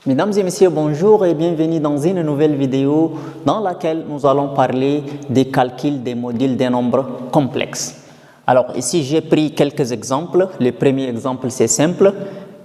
Mesdames et messieurs, bonjour et bienvenue dans une nouvelle vidéo dans laquelle nous allons parler des calculs des modules des nombres complexes. Alors ici j'ai pris quelques exemples. Le premier exemple c'est simple,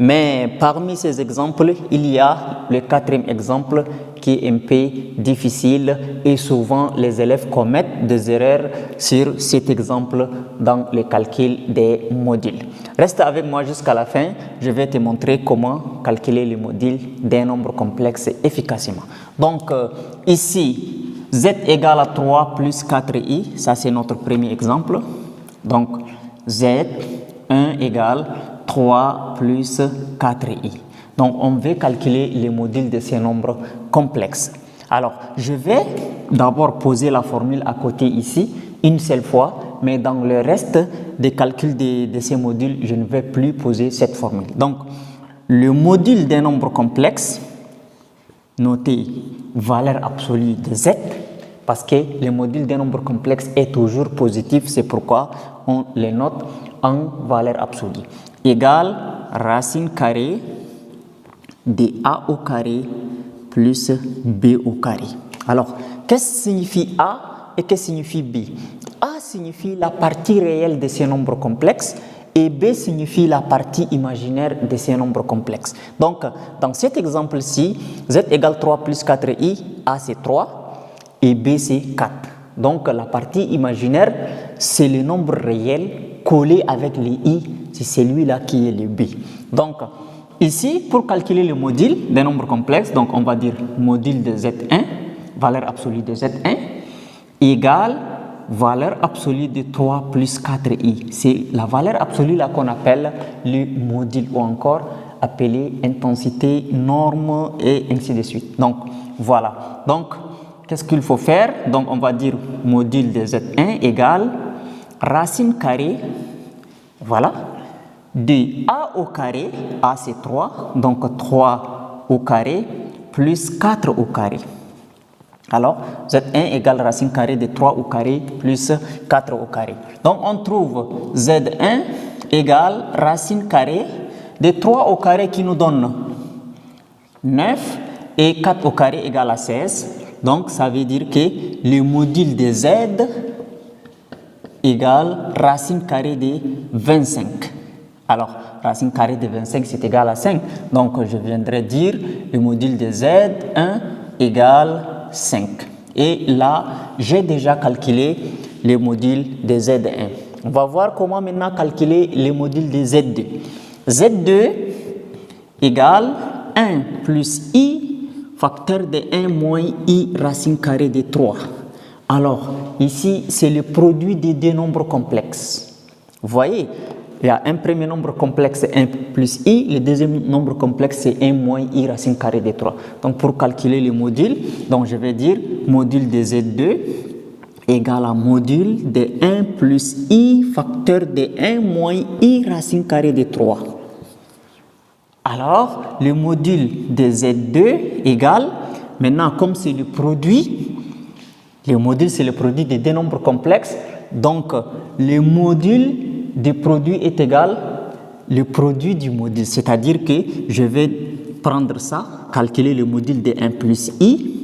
mais parmi ces exemples il y a le quatrième exemple qui est un peu difficile et souvent les élèves commettent des erreurs sur cet exemple dans le calcul des modules. Reste avec moi jusqu'à la fin, je vais te montrer comment calculer les modules d'un nombre complexe efficacement. Donc ici, z égale à 3 plus 4i, ça c'est notre premier exemple. Donc z1 égale 3 plus 4i. Donc on veut calculer les modules de ces nombres complexes. Alors je vais d'abord poser la formule à côté ici une seule fois, mais dans le reste des calculs de ces modules, je ne vais plus poser cette formule. Donc, le module d'un nombre complexe, notez valeur absolue de z, parce que le module d'un nombre complexe est toujours positif, c'est pourquoi on le note en valeur absolue, égale racine carrée de a au carré plus b au carré. Alors, qu'est-ce que signifie a et qu'est-ce que signifie b? A signifie la partie réelle de ces nombres complexes et B signifie la partie imaginaire de ces nombres complexes. Donc, dans cet exemple-ci, Z égale 3 plus 4i, A c'est 3 et B c'est 4. Donc, la partie imaginaire, c'est le nombre réel collé avec les i, c'est celui-là qui est le B. Donc, ici, pour calculer le module d'un nombre complexe, donc on va dire module de Z1, valeur absolue de Z1, égale valeur absolue de 3 plus 4i. C'est la valeur absolue là qu'on appelle le module ou encore appelé intensité, norme et ainsi de suite. Donc voilà. Donc qu'est-ce qu'il faut faire? Donc on va dire module de Z1 égale racine carrée, voilà, de a au carré, a c'est 3, donc 3 au carré plus 4 au carré. Alors, Z1 égale racine carrée de 3 au carré plus 4 au carré. Donc, on trouve Z1 égale racine carrée de 3 au carré qui nous donne 9 et 4 au carré égale à 16. Donc, ça veut dire que le module de Z égale racine carrée de 25. Alors, racine carrée de 25 c'est égal à 5. Donc, je viendrai dire le module de Z1 égale 5. Et là, j'ai déjà calculé les modules de Z1. On va voir comment maintenant calculer les modules de Z2. Z2 égale 1 plus i facteur de 1 moins i racine carrée de 3. Alors, ici, c'est le produit des deux nombres complexes. Vous voyez, il y a un premier nombre complexe, 1 plus i. Le deuxième nombre complexe, c'est 1 moins i racine carrée de 3. Donc, pour calculer les modules, donc je vais dire module de Z2 égale à module de 1 plus i facteur de 1 moins i racine carrée de 3. Alors, le module de Z2 égale, maintenant, comme c'est le produit, le module, c'est le produit des deux nombres complexes. Donc, le module du produit est égal le produit du module. C'est-à-dire que je vais prendre ça, calculer le module de 1 plus i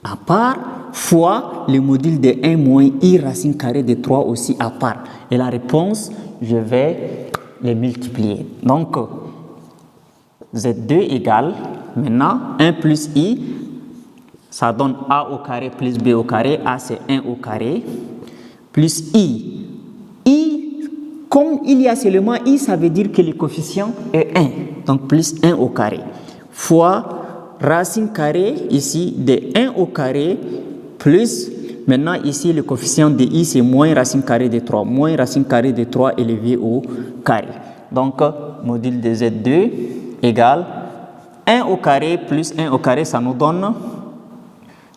à part fois le module de 1 moins i racine carrée de 3 aussi à part. Et la réponse, je vais les multiplier. Donc, Z2 égale, maintenant, 1 plus i, ça donne a au carré plus b au carré. A, c'est 1 au carré, plus i. I, comme il y a seulement i, ça veut dire que le coefficient est 1. Donc, plus 1 au carré. Fois racine carrée, ici, de 1 au carré, plus, maintenant, ici, le coefficient de i, c'est moins racine carrée de 3. Moins racine carrée de 3 élevé au carré. Donc, module de Z2 égale 1 au carré plus 1 au carré, ça nous donne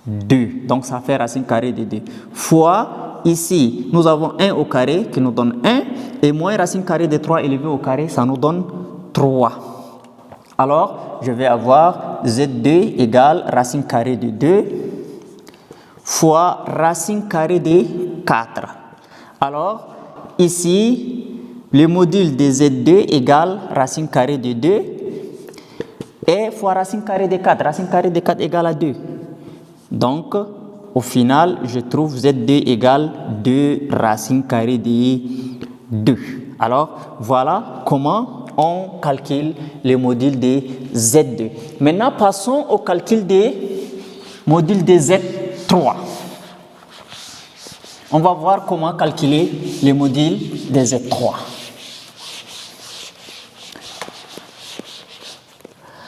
2. Donc, ça fait racine carrée de 2. Fois, ici, nous avons 1 au carré qui nous donne 1. Et moins racine carrée de 3 élevé au carré, ça nous donne 3. Alors, je vais avoir Z2 égale racine carrée de 2 fois racine carrée de 4. Alors, ici, le module de Z2 égale racine carrée de 2 et fois racine carrée de 4. Racine carrée de 4 égale à 2. Donc, au final, je trouve Z2 égale 2 racine carrée de 2. Alors, voilà comment on calcule les modules de Z2. Maintenant, passons au calcul des modules de Z3. On va voir comment calculer les modules de Z3.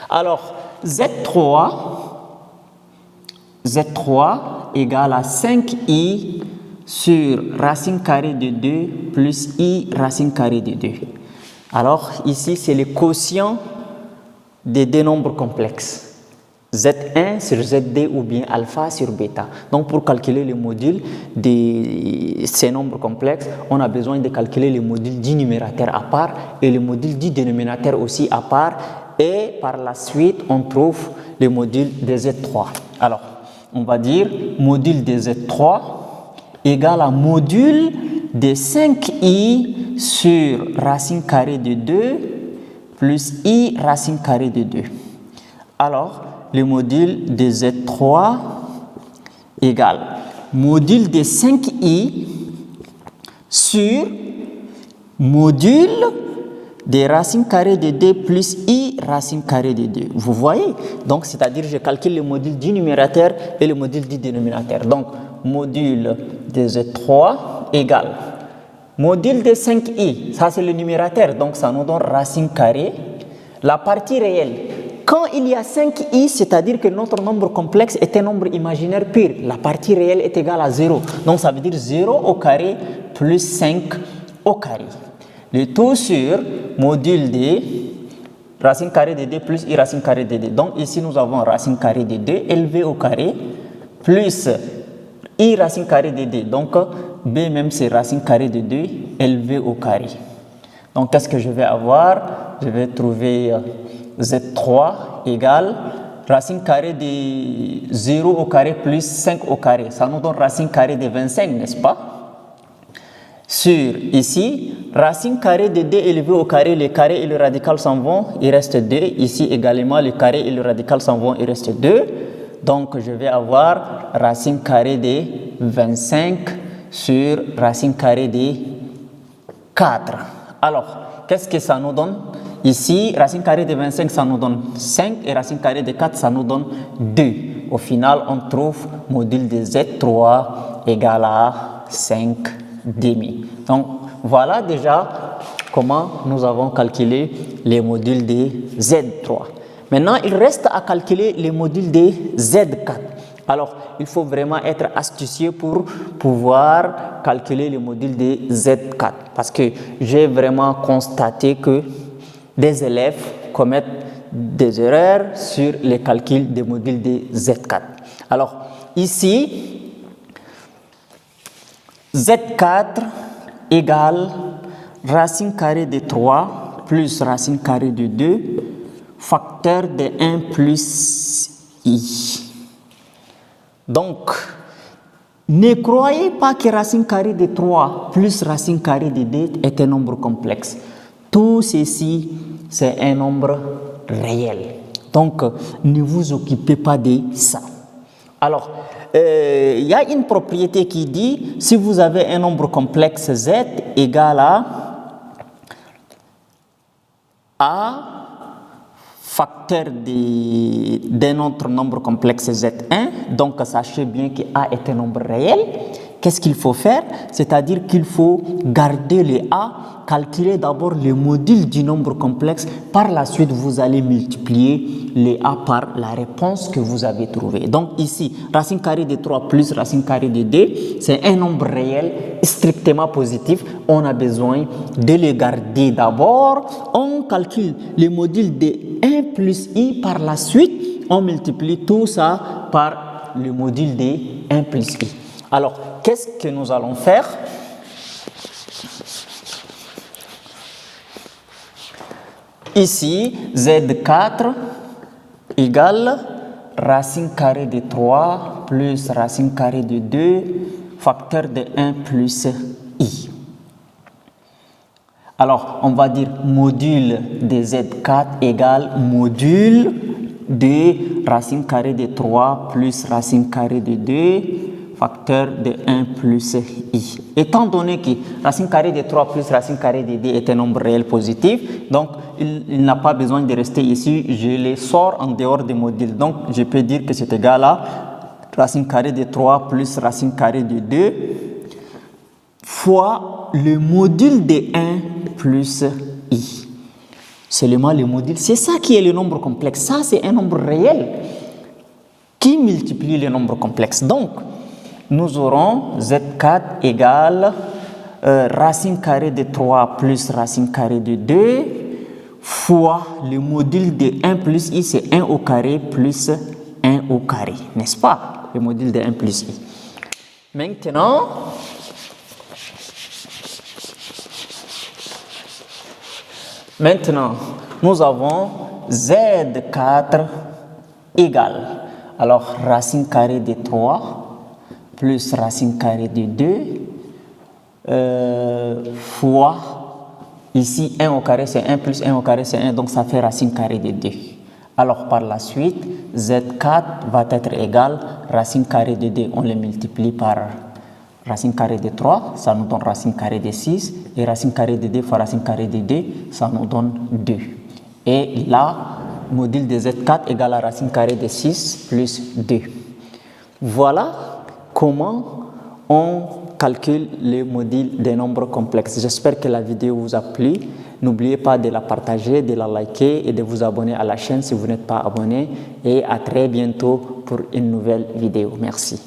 Alors, Z3 égale à 5i sur racine carrée de 2 plus i racine carrée de 2. Alors, ici, c'est le quotient des deux nombres complexes. Z1 sur Z2 ou bien alpha sur bêta. Donc, pour calculer les modules de ces nombres complexes, on a besoin de calculer les modules du numérateur à part et les modules du dénominateur aussi à part. Et par la suite, on trouve les modules de Z3. Alors, on va dire module de Z3 égale à module de 5i sur racine carrée de 2 plus i racine carrée de 2. Alors, le module de Z3 égale module de 5i sur module de racine carrée de 2 plus i racine carrée de 2. Vous voyez? Donc, c'est-à-dire je calcule le module du numérateur et le module du dénominateur. Donc, module de Z3 égale module de 5i, ça c'est le numérateur, donc ça nous donne racine carrée. La partie réelle, quand il y a 5i, c'est-à-dire que notre nombre complexe est un nombre imaginaire pur. La partie réelle est égale à 0. Donc, ça veut dire 0 au carré plus 5 au carré. Le tout sur module de racine carrée de 2 plus i racine carrée de 2. Donc, ici, nous avons racine carrée de 2 élevé au carré plus i racine carrée de 2. Donc, b même c'est racine carrée de 2 élevé au carré. Donc, qu'est-ce que je vais avoir? Je vais trouver Z3 égale racine carrée de 0 au carré plus 5 au carré. Ça nous donne racine carrée de 25, n'est-ce pas? Sur ici, racine carrée de 2 élevé au carré, le carré et le radical s'en vont, il reste 2. Ici également, le carré et le radical s'en vont, il reste 2. Donc, je vais avoir racine carrée de 25 sur racine carrée de 4. Alors, qu'est-ce que ça nous donne? Ici, racine carrée de 25, ça nous donne 5 et racine carrée de 4, ça nous donne 2. Au final, on trouve module de Z3 égale à 5 demi. Donc, voilà déjà comment nous avons calculé les modules de Z3. Maintenant, il reste à calculer les modules de Z4. Alors, il faut vraiment être astucieux pour pouvoir calculer les modules de Z4. Parce que j'ai vraiment constaté que des élèves commettent des erreurs sur les calculs des modules de Z4. Alors, ici, Z4 égale racine carrée de 3 plus racine carrée de 2 facteur de 1 plus i. Donc, ne croyez pas que racine carrée de 3 plus racine carrée de 2 est un nombre complexe. Tout ceci, c'est un nombre réel. Donc, ne vous occupez pas de ça. Alors, il y a une propriété qui dit, si vous avez un nombre complexe z égal à facteur d'un autre nombre complexe z1, donc sachez bien que a est un nombre réel. Qu'est-ce qu'il faut faire? C'est-à-dire qu'il faut garder les a, calculer d'abord le module du nombre complexe. Par la suite, vous allez multiplier les a par la réponse que vous avez trouvée. Donc ici, racine carrée de 3 plus racine carrée de 2, c'est un nombre réel strictement positif. On a besoin de le garder d'abord. On calcule le module de 1 plus i. Par la suite, on multiplie tout ça par le module de 1 plus i. Alors, qu'est-ce que nous allons faire? Ici, Z4 égale racine carrée de 3 plus racine carrée de 2 facteur de 1 plus i. Alors, on va dire module de Z4 égale module de racine carrée de 3 plus racine carrée de 2 facteur de 1 plus i. Étant donné que racine carrée de 3 plus racine carrée de 2 est un nombre réel positif, donc il n'a pas besoin de rester ici, je les sors en dehors des modules. Donc je peux dire que c'est égal à racine carrée de 3 plus racine carrée de 2 fois le module de 1 plus i. Seulement le module, c'est ça qui est le nombre complexe. Ça, c'est un nombre réel qui multiplie les nombres complexes. Donc, nous aurons Z4 égale racine carrée de 3 plus racine carrée de 2 fois le module de 1 plus i, c'est 1 au carré plus 1 au carré, n'est-ce pas? Le module de 1 plus i. Maintenant, nous avons Z4 égale, alors racine carrée de 3 plus racine carrée de 2 fois, ici 1 au carré c'est 1 plus 1 au carré c'est 1, donc ça fait racine carrée de 2. Alors par la suite, Z4 va être égal racine carrée de 2, on le multiplie par racine carrée de 3, ça nous donne racine carrée de 6, et racine carrée de 2 fois racine carrée de 2, ça nous donne 2. Et là, module de Z4 égale à racine carrée de 6 plus 2. Voilà comment on calcule les modules des nombres complexes. J'espère que la vidéo vous a plu. N'oubliez pas de la partager, de la liker et de vous abonner à la chaîne si vous n'êtes pas abonné. Et à très bientôt pour une nouvelle vidéo. Merci.